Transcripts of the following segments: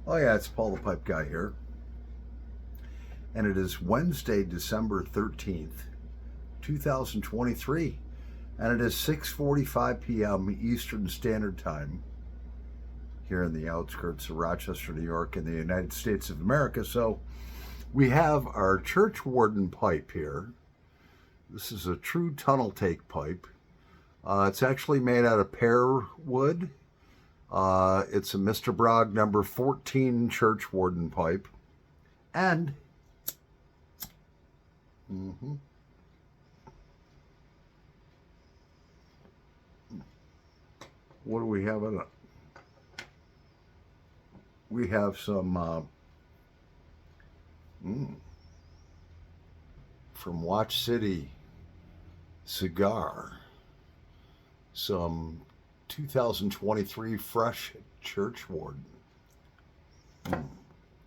Oh yeah, it's Paul the Pipe Guy here. And it is Wednesday, December 13th, 2023. And it is 6:45 p.m. Eastern Standard Time here in the outskirts of Rochester, New York in the United States of America. So we have our church warden pipe here. This is a true tunnel take pipe. It's actually made out of pear wood. It's a Mr. Bragg number 14 church warden pipe. And what do we have in it? We have some from Watch City cigar, some 2023 fresh church warden.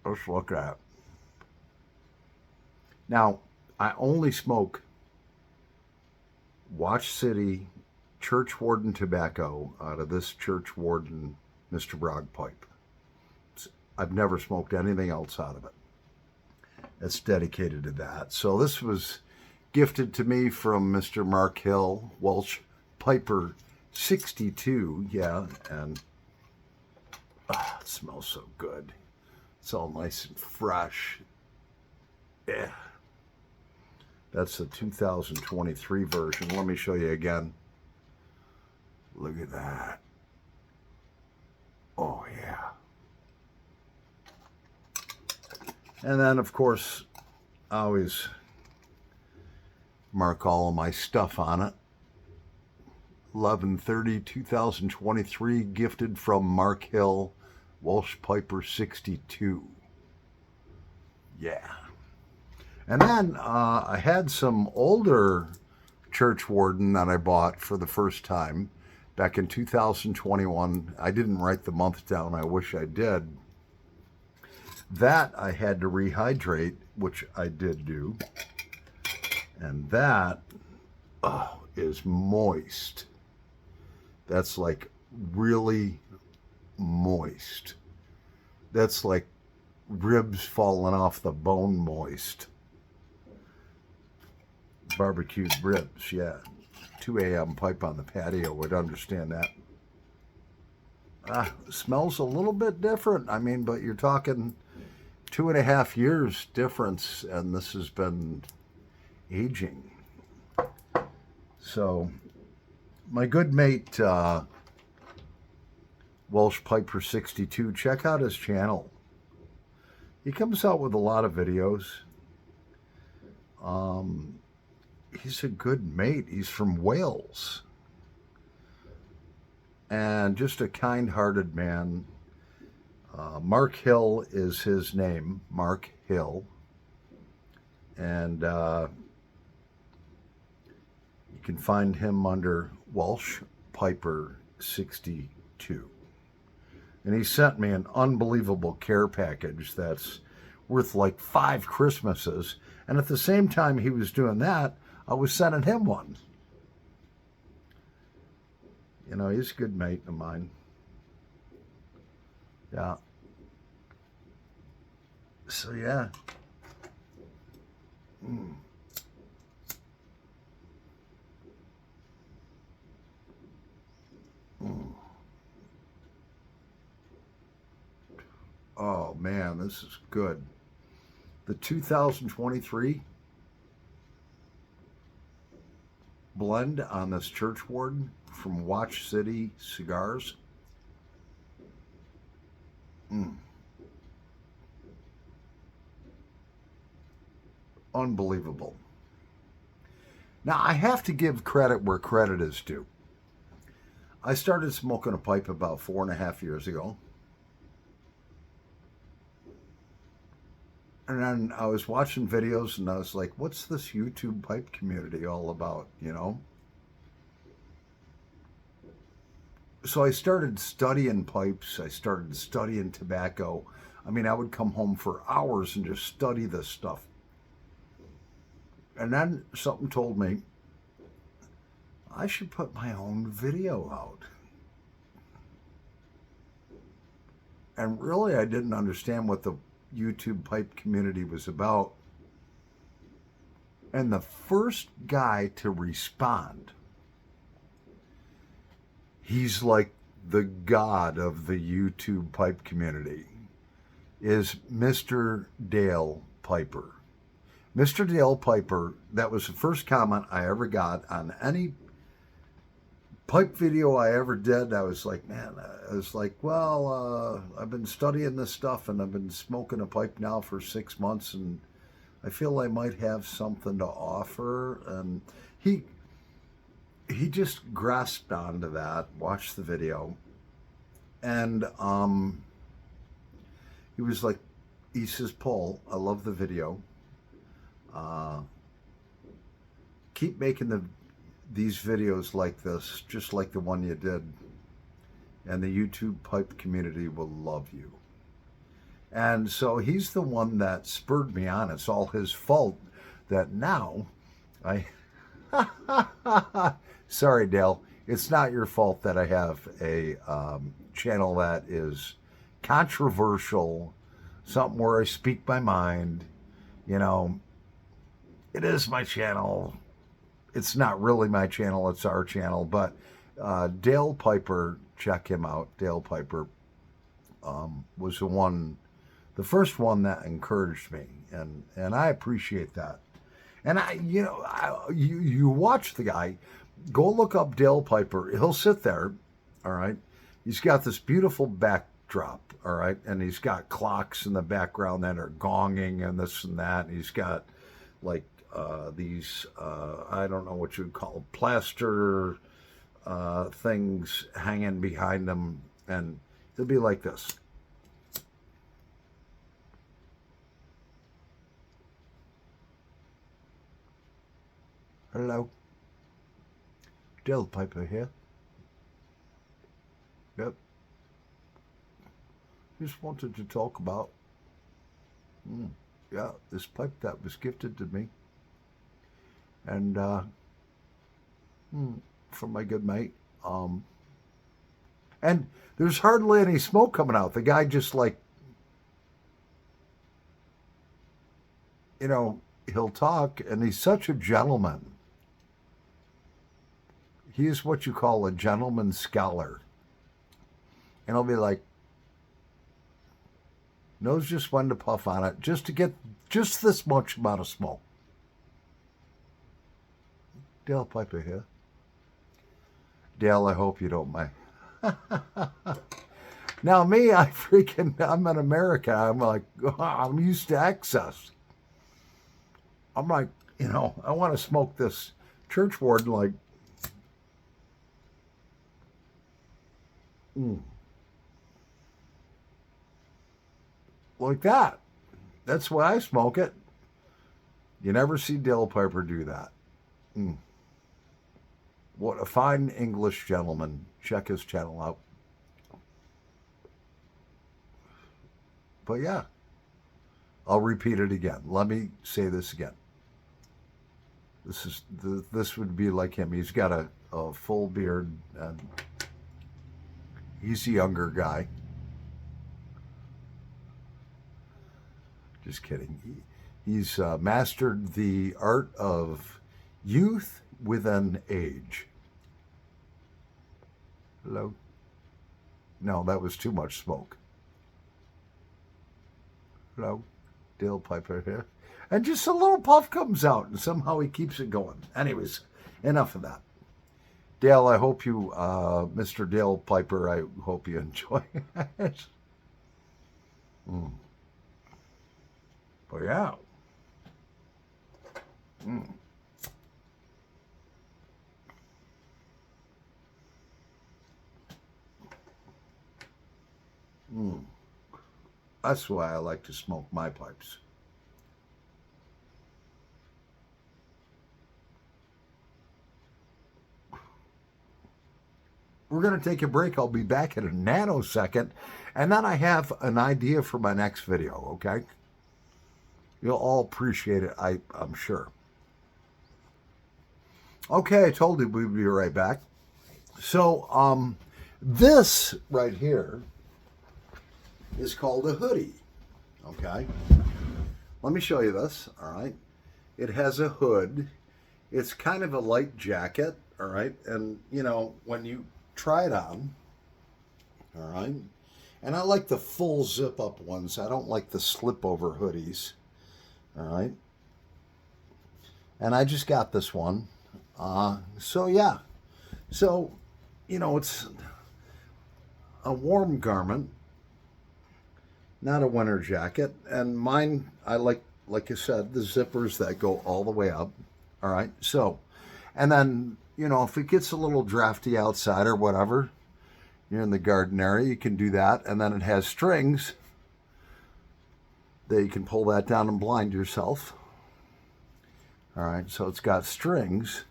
Let's look at it. Now, I only smoke Watch City church warden tobacco out of this church warden Mr. Bragg pipe. I've never smoked anything else out of it. It's dedicated to that. So this was gifted to me from Mr. Mark Hill, Welsh Piper 62. Yeah, and it smells so good. It's all nice and fresh. Yeah. That's the 2023 version. Let me show you again. Look at that. Oh, yeah. And then, of course, I always mark all of my stuff on it. 11/30/2023, gifted from Mark Hill, Welsh Piper 62. Yeah. And then I had some older church warden that I bought for the first time back in 2021. I didn't write the month down. I wish I did. That I had to rehydrate, which I did do. And that is moist. That's like really moist. That's like ribs falling off the bone moist. Barbecued ribs, yeah. 2 a.m. pipe on the patio would understand that. Smells a little bit different. I mean, but you're talking 2.5 years difference, and this has been aging. So, my good mate, Welsh Piper 62, check out his channel. He comes out with a lot of videos. He's a good mate. He's from Wales. And just a kind-hearted man. Mark Hill is his name, Mark Hill. And you can find him under Welsh Piper 62. And he sent me an unbelievable care package that's worth like 5 Christmases. And at the same time he was doing that, I was sending him one. You know, he's a good mate of mine. Yeah. So, yeah. Oh, man, this is good. The 2023 blend on this church warden from Watch City Cigars. Unbelievable. Now, I have to give credit where credit is due. I started smoking a pipe about 4.5 years ago. And then I was watching videos and I was like, what's this YouTube pipe community all about, you know? So I started studying pipes. I started studying tobacco. I mean, I would come home for hours and just study this stuff. And then something told me I should put my own video out. And really, I didn't understand what the YouTube pipe community was about. And the first guy to respond, he's like the god of the YouTube pipe community, is Mr. Dale Piper. Mr. Dale Piper, that was the first comment I ever got on any pipe video I ever did. I was like, man, I was like, well, I've been studying this stuff and I've been smoking a pipe now for 6 months and I feel I might have something to offer. And he just grasped onto that, watched the video, and he was like, he says, Paul, I love the video. Keep making these videos like this, just like the one you did, and the YouTube pipe community will love you. And so he's the one that spurred me on. It's all his fault that now I... Sorry, Dale. It's not your fault that I have a channel that is controversial, something where I speak my mind. You know, it is my channel. It's not really my channel. It's our channel. But Dale Piper, check him out. Dale Piper was the first one that encouraged me, and I appreciate that. And you watch the guy, go look up Dale Piper. He'll sit there, all right. He's got this beautiful backdrop, all right, and he's got clocks in the background that are gonging and this and that. And he's got like these I don't know what you'd call plaster things hanging behind him, and it'll be like this. Hello, Dale Piper here. Yep. Just wanted to talk about, yeah, this pipe that was gifted to me, and from my good mate. And there's hardly any smoke coming out. The guy just like, you know, he'll talk, and he's such a gentleman. He is what you call a gentleman scholar. And he'll be like, knows just when to puff on it, just to get just this much amount of smoke. Dale Piper here. Dale, I hope you don't mind. Now me, I'm in America. I'm like, I'm used to excess. I'm like, you know, I want to smoke this church warden like, like that. That's why I smoke it. You never see Dale Piper do that. What a fine English gentleman. Check his channel out. But yeah, I'll repeat it again. Let me say this again. This would be like him. He's got a full beard, and he's a younger guy. Just kidding. He's mastered the art of youth within age. Hello? No, that was too much smoke. Hello? Dale Piper here. And just a little puff comes out, and somehow he keeps it going. Anyways, enough of that. Dale, I hope you, Mr. Dale Piper, I hope you enjoy it. But yeah. That's why I like to smoke my pipes. We're going to take a break. I'll be back in a nanosecond. And then I have an idea for my next video, okay? You'll all appreciate it, I'm sure. Okay, I told you we'd be right back. So, this right here is called a hoodie. Okay, let me show you this. All right, it has a hood. It's kind of a light jacket. All right, and you know, when you try it on, all right, and I like the full zip up ones. I don't like the slip over hoodies. All right, and I just got this one. So yeah, so you know, it's a warm garment, not a winter jacket. And mine, I like I said, the zippers that go all the way up. All right. So, and then, you know, if it gets a little drafty outside or whatever, you're in the garden area, you can do that. And then it has strings that you can pull that down and blind yourself. All right. So it's got strings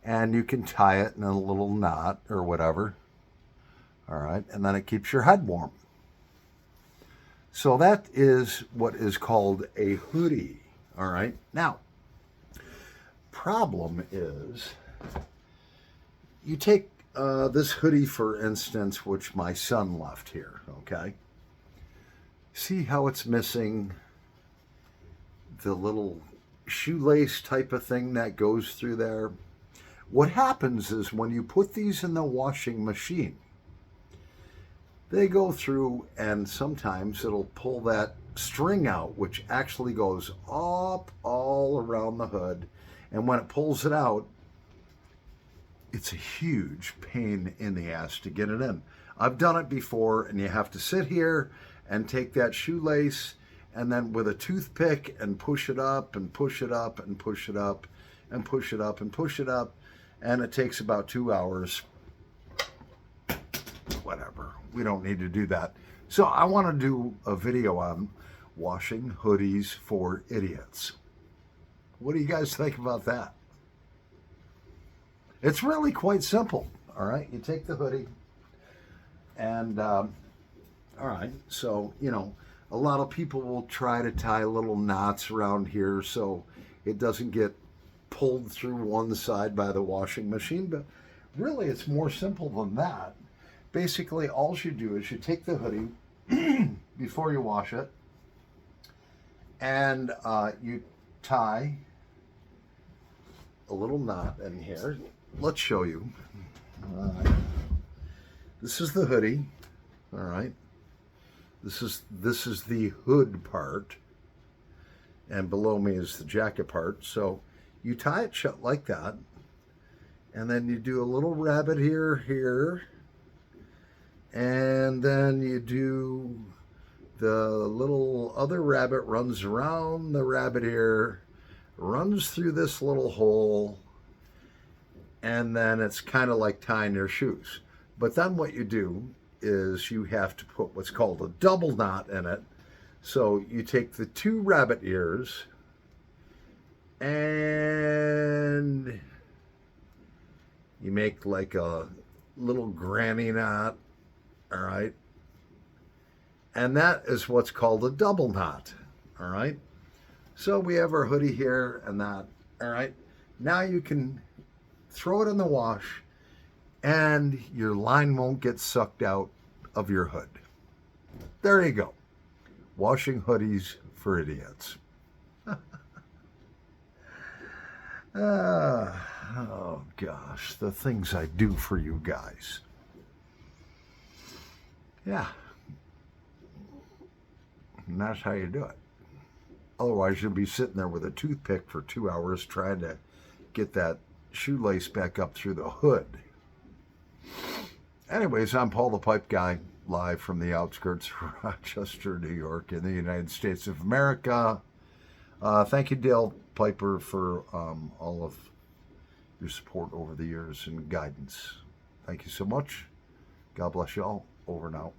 and you can tie it in a little knot or whatever. All right. And then it keeps your head warm. So that is what is called a hoodie. All right. Now, problem is, you take this hoodie, for instance, which my son left here. Okay. See how it's missing the little shoelace type of thing that goes through there? What happens is when you put these in the washing machine, they go through and sometimes it'll pull that string out, which actually goes up all around the hood. And when it pulls it out, it's a huge pain in the ass to get it in. I've done it before, and you have to sit here and take that shoelace and then with a toothpick and push it up and push it up and push it up and push it up and push it up. And it takes about 2 hours. Whatever. We don't need to do that. So I want to do a video on washing hoodies for idiots. What do you guys think about that? It's really quite simple. All right. You take the hoodie and, all right. So, you know, a lot of people will try to tie little knots around here so it doesn't get pulled through one side by the washing machine. But really, it's more simple than that. Basically, all you do is you take the hoodie before you wash it, and you tie a little knot in here. Let's show you. This is the hoodie. All right. This is the hood part, and below me is the jacket part. So you tie it shut like that, and then you do a little rabbit here. And then you do the little other rabbit runs around the rabbit ear, runs through this little hole, and then it's kind of like tying your shoes. But then what you do is you have to put what's called a double knot in it. So you take the 2 rabbit ears and you make like a little granny knot. All right. And that is what's called a double knot. All right. So we have our hoodie here and that. All right. Now you can throw it in the wash and your line won't get sucked out of your hood. There you go. Washing hoodies for idiots. Oh gosh, the things I do for you guys. Yeah. And that's how you do it. Otherwise, you'll be sitting there with a toothpick for 2 hours trying to get that shoelace back up through the hood. Anyways, I'm Paul the Pipe Guy, live from the outskirts of Rochester, New York, in the United States of America. Thank you, Dale Piper, for all of your support over the years and guidance. Thank you so much. God bless you all. Over now.